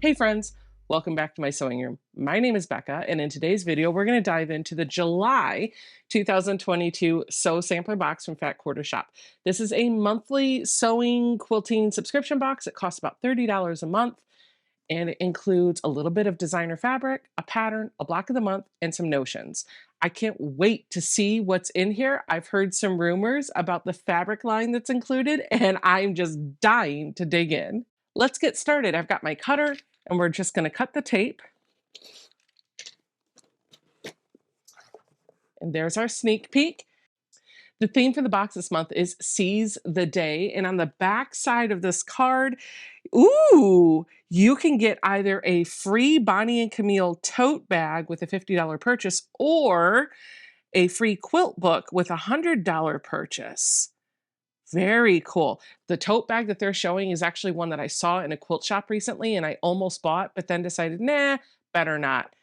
Hey friends, welcome back to my sewing room. My name is Becca, and in today's video, we're going to dive into the July 2022 Sew Sampler Box from Fat Quarter Shop. This is a monthly sewing quilting subscription box. It costs about $30 a month, and it includes a little bit of designer fabric, a pattern, a block of the month, and some notions. I can't wait to see what's in here. I've heard some rumors about the fabric line that's included, and I'm just dying to dig in. Let's get started. I've got my cutter and we're just going to cut the tape. And there's our sneak peek. The theme for the box this month is Seize the Day. And on the back side of this card, ooh, you can get either a free Bonnie and Camille tote bag with a $50 purchase or a free quilt book with a $100 purchase. Very cool. The tote bag that they're showing is actually one that I saw in a quilt shop recently and I almost bought, but then decided, nah, better not.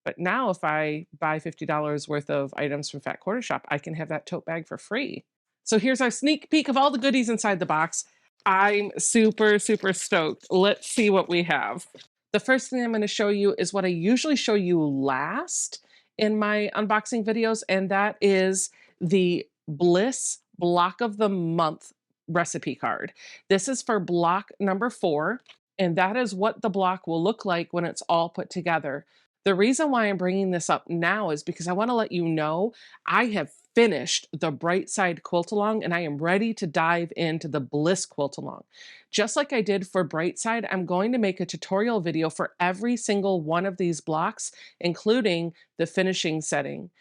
But now if I buy $50 worth of items from Fat Quarter Shop, I can have that tote bag for free. So here's our sneak peek of all the goodies inside the box. I'm super, super stoked. Let's see what we have. The first thing I'm going to show you is what I usually show you last in my unboxing videos, and that is the Bliss Block of the Month recipe card. This is for block number 4, and that is what the block will look like when it's all put together. The reason why I'm bringing this up now is because I want to let you know I have finished the Bright Side Quilt Along and I am ready to dive into the Bliss Quilt Along. Just like I did for Bright Side, I'm going to make a tutorial video for every single one of these blocks, including the finishing setting.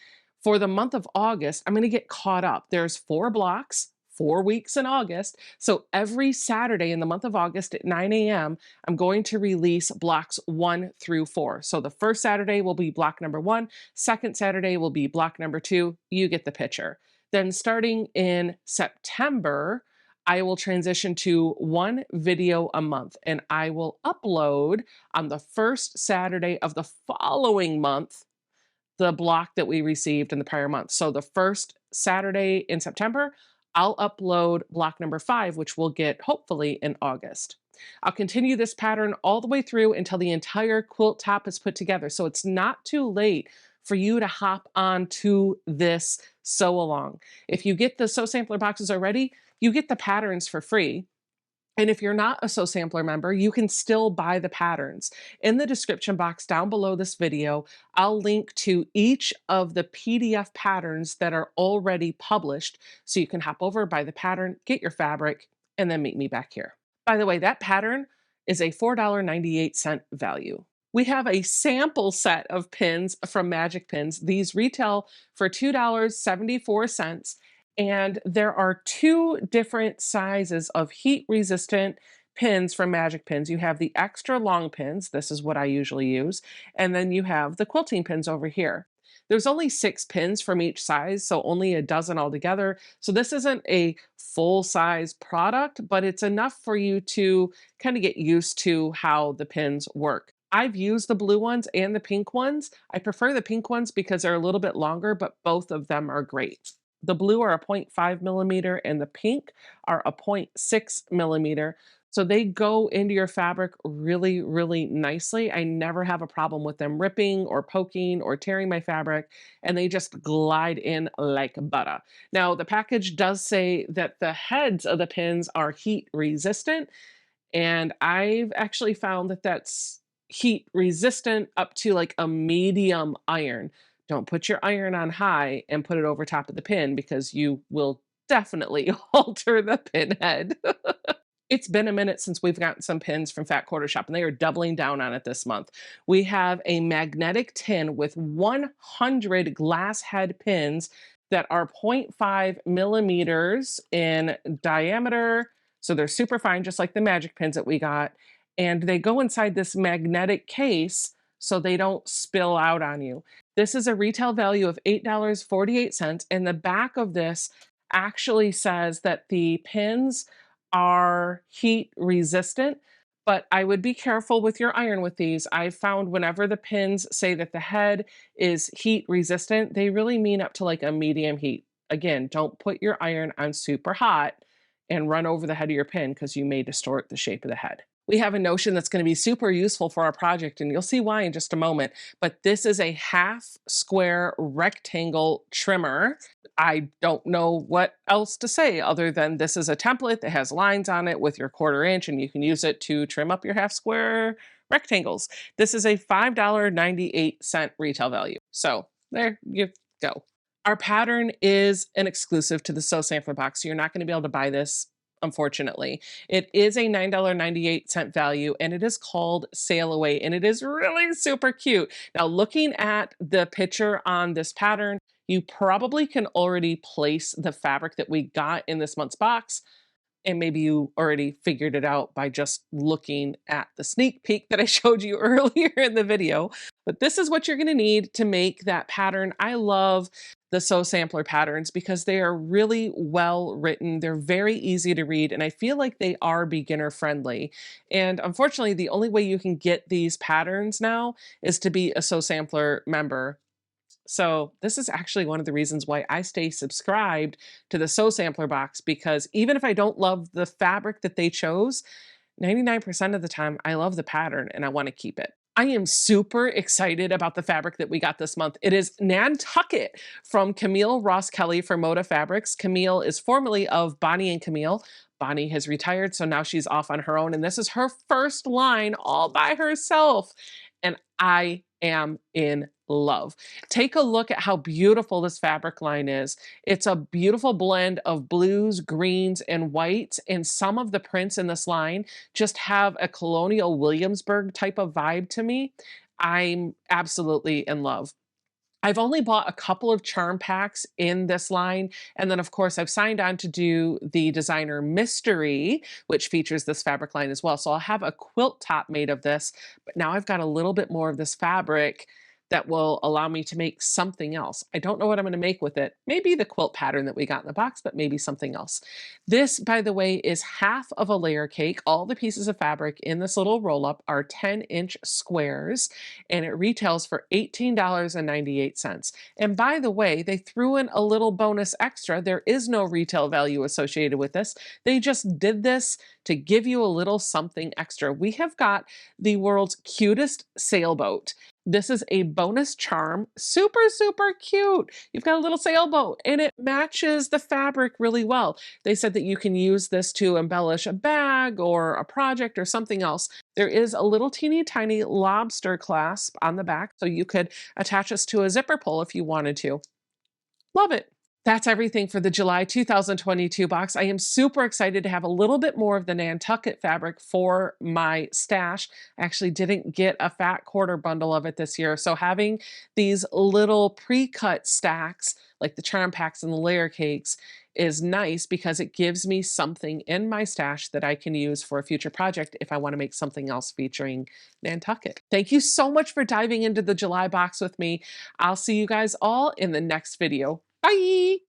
For the month of August, I'm going to get caught up. There's 4 blocks, 4 weeks in August. So every Saturday in the month of August at 9 a.m., I'm going to release blocks 1 through 4. So the first Saturday will be block number 1. Second Saturday will be block number 2. You get the picture. Then starting in September, I will transition to 1 video a month and I will upload on the first Saturday of the following month the block that we received in the prior month. So the first Saturday in September, I'll upload block number 5, which we'll get hopefully in August. I'll continue this pattern all the way through until the entire quilt top is put together. So it's not too late for you to hop on to this sew along. If you get the sew sampler boxes already, you get the patterns for free. And if you're not a Sew Sampler member, you can still buy the patterns. In the description box down below this video, I'll link to each of the PDF patterns that are already published so you can hop over, buy the pattern, get your fabric, and then meet me back here. By the way, that pattern is a $4.98 value. We have a sample set of pins from Magic Pins. These retail for $2.74. And there are 2 different sizes of heat-resistant pins from Magic Pins. You have the extra long pins, this is what I usually use, and then you have the quilting pins over here. There's only 6 pins from each size, so only a dozen altogether. So this isn't a full-size product, but it's enough for you to kind of get used to how the pins work. I've used the blue ones and the pink ones. I prefer the pink ones because they're a little bit longer, but both of them are great. The blue are a 0.5 millimeter and the pink are a 0.6 millimeter. So they go into your fabric really, really nicely. I never have a problem with them ripping or poking or tearing my fabric, and they just glide in like butter. Now, the package does say that the heads of the pins are heat resistant, and I've actually found that that's heat resistant up to like a medium iron. Don't put your iron on high and put it over top of the pin because you will definitely alter the pin head. It's been a minute since we've gotten some pins from Fat Quarter Shop, and they are doubling down on it this month. We have a magnetic tin with 100 glass head pins that are 0.5 millimeters in diameter. So they're super fine, just like the Magic Pins that we got. And they go inside this magnetic case so they don't spill out on you. This is a retail value of $8.48, and the back of this actually says that the pins are heat resistant, but I would be careful with your iron with these. I've found whenever the pins say that the head is heat resistant, they really mean up to like a medium heat. Again, don't put your iron on super hot and run over the head of your pin because you may distort the shape of the head. We have a notion that's going to be super useful for our project, and you'll see why in just a moment. But this is a half square rectangle trimmer. I don't know what else to say other than this is a template that has lines on it with your 1/4 inch, and you can use it to trim up your half square rectangles. This is a $5.98 retail value. So there you go. Our pattern is an exclusive to the Sew Sampler box. So you're not going to be able to buy this, unfortunately. It is a $9.98 value, and it is called Sail Away, and it is really super cute. Now, looking at the picture on this pattern, you probably can already place the fabric that we got in this month's box, and maybe you already figured it out by just looking at the sneak peek that I showed you earlier in the video. But this is what you're going to need to make that pattern. I love the Sew Sampler patterns because they are really well written. They're very easy to read, and I feel like they are beginner friendly. And unfortunately, the only way you can get these patterns now is to be a Sew Sampler member. So this is actually one of the reasons why I stay subscribed to the Sew Sampler box, because even if I don't love the fabric that they chose, 99% of the time I love the pattern and I want to keep it. I am super excited about the fabric that we got this month. It is Nantucket from Camille Ross Kelly for Moda Fabrics. Camille is formerly of Bonnie and Camille. Bonnie has retired, so now she's off on her own, and this is her first line all by herself. And I am in love. Take a look at how beautiful this fabric line is. It's a beautiful blend of blues, greens, and whites, and some of the prints in this line just have a colonial Williamsburg type of vibe to me. I'm absolutely in love. I've only bought a couple of charm packs in this line. And then, of course, I've signed on to do the designer mystery, which features this fabric line as well. So I'll have a quilt top made of this, but now I've got a little bit more of this fabric that will allow me to make something else. I don't know what I'm going to make with it. Maybe the quilt pattern that we got in the box, but maybe something else. This, by the way, is half of a layer cake. All the pieces of fabric in this little roll up are 10-inch squares, and it retails for $18.98. And by the way, they threw in a little bonus extra. There is no retail value associated with this. They just did this to give you a little something extra. We have got the world's cutest sailboat. This is a bonus charm, super, super cute. You've got a little sailboat and it matches the fabric really well. They said that you can use this to embellish a bag or a project or something else. There is a little teeny tiny lobster clasp on the back, so you could attach this to a zipper pull if you wanted to. Love it. That's everything for the July 2022 box. I am super excited to have a little bit more of the Nantucket fabric for my stash. I actually didn't get a fat quarter bundle of it this year, so having these little pre-cut stacks, like the charm packs and the layer cakes, is nice because it gives me something in my stash that I can use for a future project if I want to make something else featuring Nantucket. Thank you so much for diving into the July box with me. I'll see you guys all in the next video. Bye!